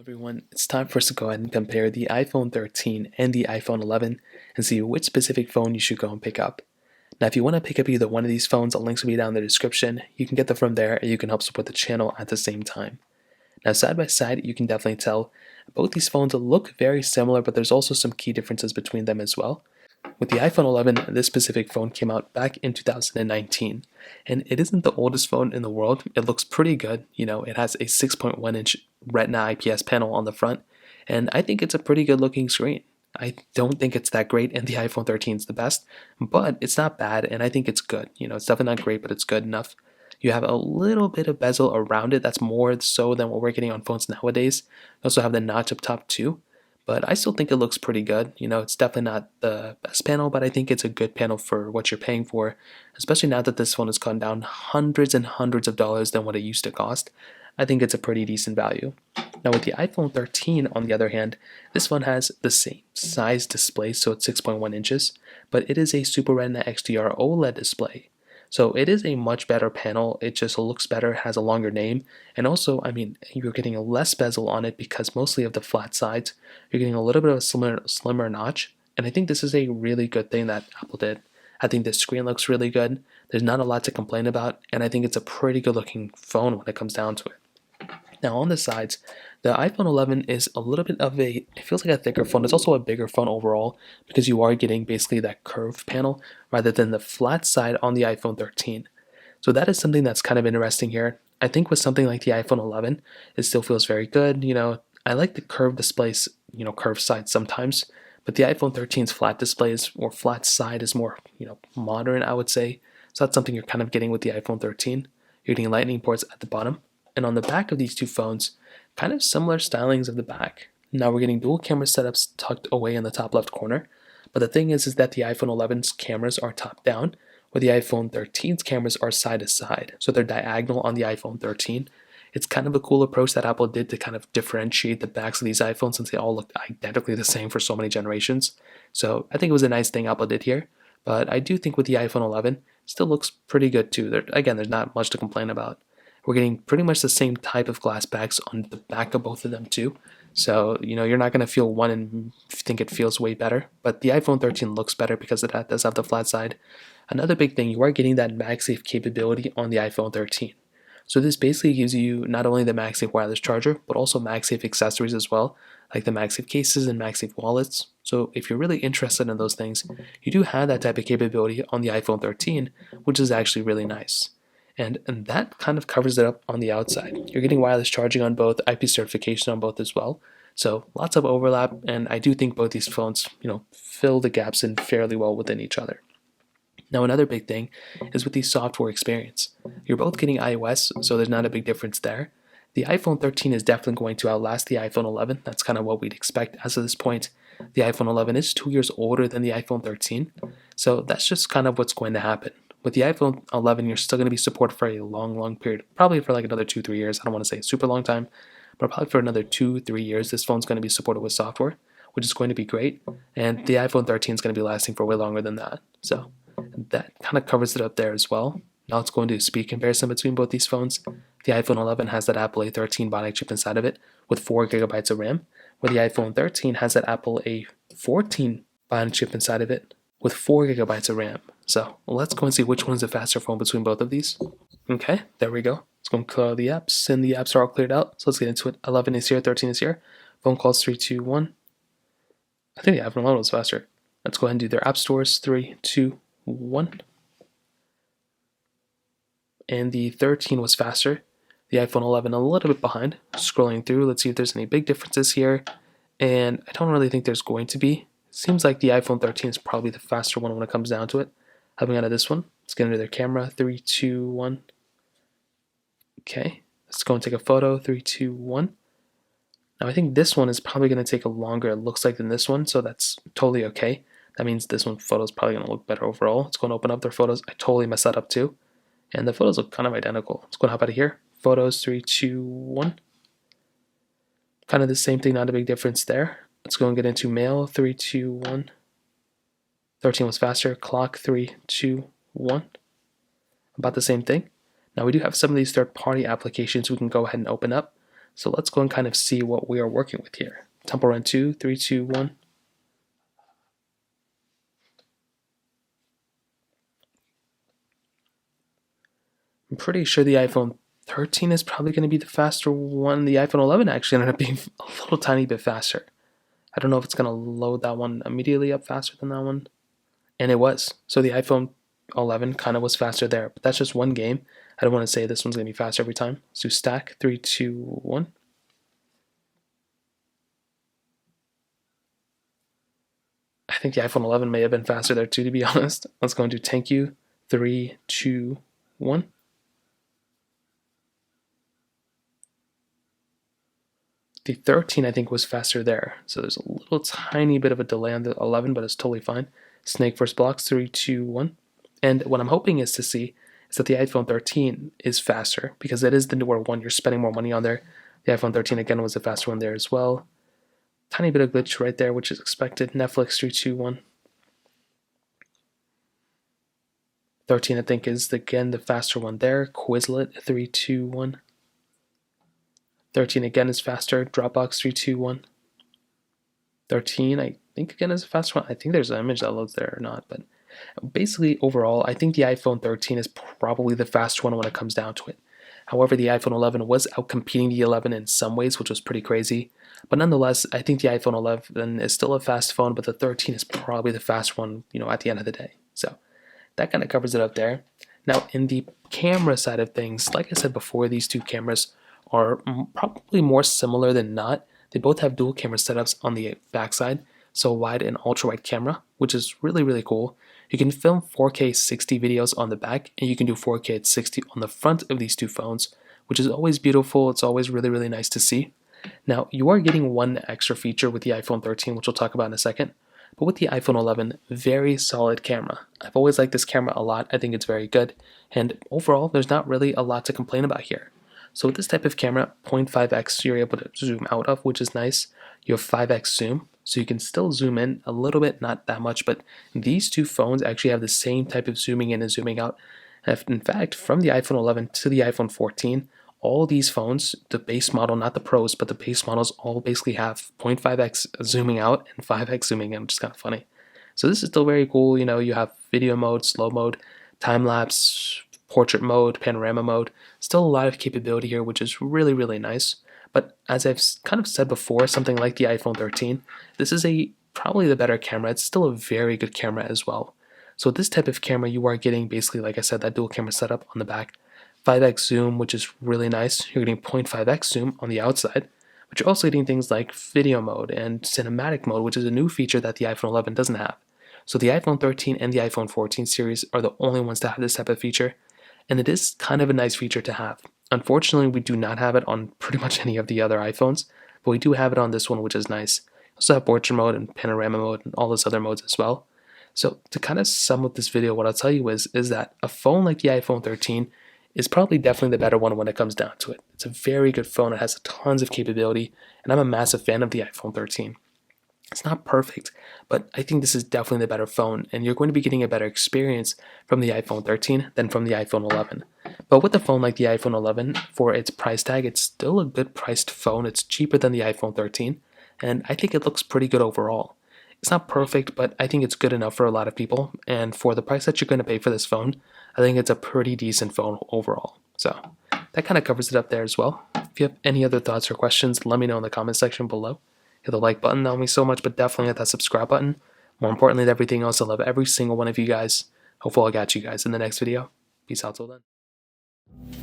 Everyone, it's time for us to go ahead and compare the iPhone 13 and the iPhone 11 and see which specific phone you should go and pick up. Now, if you want to pick up either one of these phones, the links will be down in the description. You can get them from there and you can help support the channel at the same time. Now, side by side, you can definitely tell both these phones look very similar, but there's also some key differences between them as well. With the iPhone 11, this specific phone came out back in 2019, and it isn't the oldest phone in the world. It looks pretty good. It has a 6.1-inch Retina IPS panel on the front, and I think it's a pretty good looking screen. I don't think it's that great, and the iPhone 13 is the best, but it's not bad, and I think it's good. It's definitely not great, but it's good enough. You have a little bit of bezel around it. That's more so than what we're getting on phones nowadays. You also have the notch up top too, but I still think it looks pretty good. It's definitely not the best panel, but I think it's a good panel for what you're paying for, especially now that this phone has gone down hundreds and hundreds of dollars than what it used to cost. I think it's a pretty decent value. Now with the iPhone 13, on the other hand, this one has the same size display, so it's 6.1 inches, but it is a Super Retina XDR OLED display. So it is a much better panel. It just looks better, has a longer name, and also, you're getting a less bezel on it because mostly of the flat sides. You're getting a little bit of a slimmer notch, and I think this is a really good thing that Apple did. I think the screen looks really good. There's not a lot to complain about, and I think it's a pretty good looking phone when it comes down to it. Now on the sides, the iPhone 11 is a little bit of it feels like a thicker phone. It's also a bigger phone overall because you are getting basically that curved panel rather than the flat side on the iPhone 13. So that is something that's kind of interesting here. I think with something like the iPhone 11, it still feels very good. I like the curved displays, curved sides sometimes, but the iPhone 13's flat displays or flat side is more, modern, I would say. So that's something you're kind of getting with the iPhone 13. You're getting lightning ports at the bottom. And on the back of these two phones, kind of similar stylings of the back. Now we're getting dual camera setups tucked away in the top left corner. But the thing is that the iPhone 11's cameras are top down, where the iPhone 13's cameras are side to side. So they're diagonal on the iPhone 13. It's kind of a cool approach that Apple did to kind of differentiate the backs of these iPhones since they all look identically the same for so many generations. So I think it was a nice thing Apple did here. But I do think with the iPhone 11, it still looks pretty good too. There's not much to complain about. We're getting pretty much the same type of glass backs on the back of both of them too. So, you're not going to feel one and think it feels way better. But the iPhone 13 looks better because it does have the flat side. Another big thing, you are getting that MagSafe capability on the iPhone 13. So this basically gives you not only the MagSafe wireless charger, but also MagSafe accessories as well, like the MagSafe cases and MagSafe wallets. So if you're really interested in those things, you do have that type of capability on the iPhone 13, which is actually really nice. And that kind of covers it up on the outside. You're getting wireless charging on both, IP certification on both as well. So lots of overlap, and I do think both these phones, fill the gaps in fairly well within each other. Now another big thing is with the software experience. You're both getting iOS, so there's not a big difference there. The iPhone 13 is definitely going to outlast the iPhone 11. That's kind of what we'd expect as of this point. The iPhone 11 is 2 years older than the iPhone 13, so that's just kind of what's going to happen. With the iPhone 11, you're still going to be supported for a long period, probably for like another 2-3 years. I don't want to say a super long time, but probably for another 2-3 years, this phone's going to be supported with software, which is going to be great. And the iPhone 13 is going to be lasting for way longer than that. So that kind of covers it up there as well. Now let's go into a speed comparison between both these phones. The iPhone 11 has that Apple A13 Bionic chip inside of it with 4 gigabytes of RAM, where the iPhone 13 has that Apple A14 Bionic chip inside of it with 4 gigabytes of RAM. So let's go and see which one's the faster phone between both of these. Okay, there we go. Let's go and clear all the apps, and the apps are all cleared out. So let's get into it. 11 is here, 13 is here. Phone calls 3, 2, 1. I think the iPhone 11 was faster. Let's go ahead and do their app stores. 3, 2, 1. And the 13 was faster. The iPhone 11 a little bit behind. Scrolling through, let's see if there's any big differences here. And I don't really think there's going to be. Seems like the iPhone 13 is probably the faster one when it comes down to it. Having out of this one, let's get into their camera. 3, 2, 1. Okay, let's go and take a photo. 3, 2, 1. Now I think this one is probably going to take a longer, it looks like, than this one, so that's totally okay. That means this one photo is probably going to look better overall. Let's go and open up their photos. I totally messed that up too. And the photos look kind of identical. Let's go and hop out of here. Photos, 3, 2, 1. Kind of the same thing, not a big difference there. Let's go and get into mail. 3, 2, 1. 13 was faster. Clock, 3, 2, 1. About the same thing. Now we do have some of these third-party applications we can go ahead and open up. So let's go and kind of see what we are working with here. Temple Run 2, 3, 2, 1. I'm pretty sure the iPhone 13 is probably going to be the faster one. The iPhone 11 actually ended up being a little tiny bit faster. I don't know if it's going to load that one immediately up faster than that one. And it was. So the iPhone 11 kind of was faster there. But that's just one game. I don't want to say this one's going to be faster every time. So stack 3, 2, 1. I think the iPhone 11 may have been faster there too, to be honest. Let's go and do thank you. 3, 2, 1. The 13, I think, was faster there. So there's a little tiny bit of a delay on the 11, but it's totally fine. Snake first blocks, 3, 2, 1. And what I'm hoping is to see is that the iPhone 13 is faster because that is the newer one. You're spending more money on there. The iPhone 13, again, was the faster one there as well. Tiny bit of glitch right there, which is expected. Netflix, 3, 2, 1. 13, I think, is, again, the faster one there. Quizlet, 3, 2, 1. 13 again is faster. Dropbox 3, 2, 1. 13 I think again is a faster one. I think there's an image that loads there or not, but basically overall I think the iPhone 13 is probably the fastest one when it comes down to it. However, the iPhone 11 was outcompeting the 11 in some ways, which was pretty crazy. But nonetheless, I think the iPhone 11 is still a fast phone, but the 13 is probably the fast one, at the end of the day. So that kind of covers it up there. Now, in the camera side of things, like I said before, these two cameras are probably more similar than not. They both have dual camera setups on the backside, so wide and ultra wide camera, which is really, really cool. You can film 4K 60 videos on the back, and you can do 4K at 60 on the front of these two phones, which is always beautiful. It's always really, really nice to see. Now, you are getting one extra feature with the iPhone 13, which we'll talk about in a second. But with the iPhone 11, very solid camera. I've always liked this camera a lot. I think it's very good. And overall, there's not really a lot to complain about here. So with this type of camera, 0.5x you're able to zoom out of, which is nice. You have 5x zoom, so you can still zoom in a little bit, not that much, but these two phones actually have the same type of zooming in and zooming out. In fact, from the iPhone 11 to the iPhone 14, all these phones, the base model, not the pros, but the base models all basically have 0.5x zooming out and 5x zooming in, which is kind of funny. So this is still very cool. You have video mode, slow mode, time lapse, portrait mode, panorama mode. Still a lot of capability here, which is really, really nice. But as I've kind of said before, something like the iPhone 13, this is probably the better camera. It's still a very good camera as well. So with this type of camera, you are getting basically, like I said, that dual camera setup on the back. 5x zoom, which is really nice. You're getting 0.5x zoom on the outside, but you're also getting things like video mode and cinematic mode, which is a new feature that the iPhone 11 doesn't have. So the iPhone 13 and the iPhone 14 series are the only ones that have this type of feature, and it is kind of a nice feature to have. Unfortunately, we do not have it on pretty much any of the other iPhones, but we do have it on this one, which is nice. We also have portrait mode and panorama mode and all those other modes as well. So to kind of sum up this video, what I'll tell you is that a phone like the iPhone 13 is probably definitely the better one when it comes down to it. It's a very good phone. It has tons of capability, and I'm a massive fan of the iPhone 13. It's not perfect, but I think this is definitely the better phone, and you're going to be getting a better experience from the iPhone 13 than from the iPhone 11. But with a phone like the iPhone 11, for its price tag, it's still a good priced phone. It's cheaper than the iPhone 13, and I think it looks pretty good overall. It's not perfect, but I think it's good enough for a lot of people, and for the price that you're going to pay for this phone, I think it's a pretty decent phone overall. So that kind of covers it up there as well. If you have any other thoughts or questions, let me know in the comment section below. Hit the like button, that will mean so much, but definitely hit that subscribe button. More importantly than everything else, I love every single one of you guys. Hopefully I'll catch you guys in the next video. Peace out till then.